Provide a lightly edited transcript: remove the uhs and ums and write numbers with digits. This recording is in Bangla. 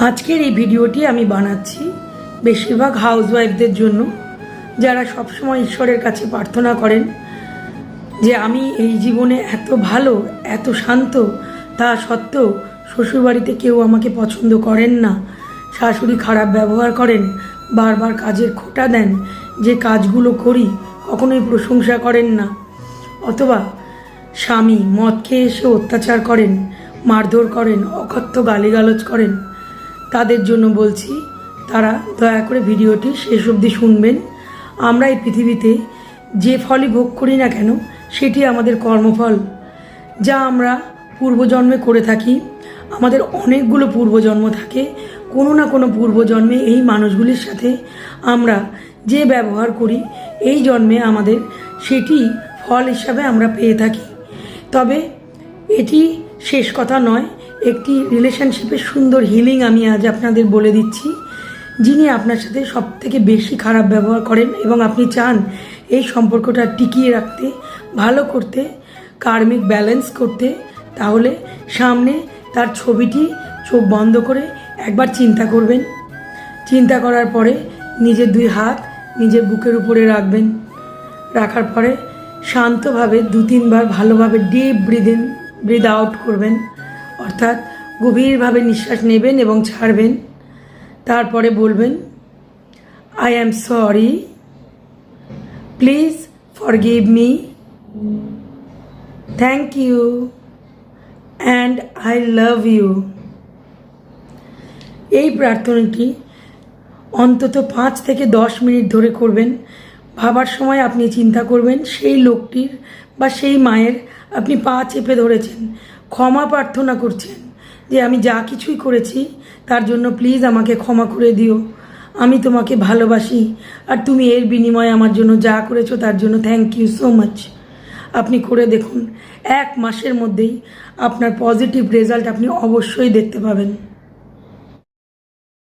আজকের এই ভিডিওটি আমি বানাচ্ছি বেশিরভাগ হাউসওয়াইফদের জন্য, যারা সবসময় ঈশ্বরের কাছে প্রার্থনা করেন যে আমি এই জীবনে এত ভালো, এত শান্ত, তা সত্ত্বেও শ্বশুরবাড়িতে কেউ আমাকে পছন্দ করেন না, শাশুড়ি খারাপ ব্যবহার করেন, বারবার কাজের খোঁটা দেন, যে কাজগুলো করি কখনোই প্রশংসা করেন না, অথবা স্বামী মদ খেয়ে এসে অত্যাচার করেন, মারধর করেন, অকথ্য গালিগালাজ করেন। তাদের জন্য বলছি, তারা দয়া করে ভিডিওটি শেষ অবধি শুনবেন। আমরা এই পৃথিবীতে যে ফলই ভোগ করি না কেন, সেটি আমাদের কর্মফল, যা আমরা পূর্বজন্মে করে থাকি। আমাদের অনেকগুলো পূর্বজন্ম থাকে, কোনো না কোনো পূর্বজন্মে এই মানুষগুলির সাথে আমরা যে ব্যবহার করি, এই জন্মে আমাদের সেটি ফল হিসাবে আমরা পেয়ে থাকি। তবে এটি শেষ কথা নয়, একটি রিলেশনশিপের সুন্দর হিলিং আমি আজ আপনাদের বলে দিচ্ছি। যিনি আপনার সাথে সবথেকে বেশি খারাপ ব্যবহার করেন এবং আপনি চান এই সম্পর্কটা টিকিয়ে রাখতে, ভালো করতে, কার্মিক ব্যালেন্স করতে, তাহলে সামনে তার ছবিটি চোখ বন্ধ করে একবার চিন্তা করবেন। চিন্তা করার পরে নিজের দুই হাত নিজের বুকের উপরে রাখবেন। রাখার পরে শান্তভাবে 2-3 বার ভালোভাবে ডিপ ব্রিদ আউট করবেন, অর্থাৎ গভীরভাবে নিঃশ্বাস নেবেন এবং ছাড়বেন। তারপরে বলবেন, I am sorry, please forgive me, thank you and I love you. এই প্রার্থনাটি অন্তত 5 থেকে 10 মিনিট ধরে করবেন। ভাবার সময় আপনি চিন্তা করবেন সেই লোকটির বা সেই মায়ের আপনি পা চেপে ধরেছেন, ক্ষমা প্রার্থনা করছেন যে আমি যা কিছুই করেছি তার জন্য প্লিজ আমাকে ক্ষমা করে দিও, আমি তোমাকে ভালোবাসি, আর তুমি এর বিনিময়ে আমার জন্য যা করেছো তার জন্য থ্যাংক ইউ সো মাচ। আপনি করে দেখুন, 1 মাসের মধ্যেই আপনার পজিটিভ রেজাল্ট আপনি অবশ্যই দেখতে পাবেন।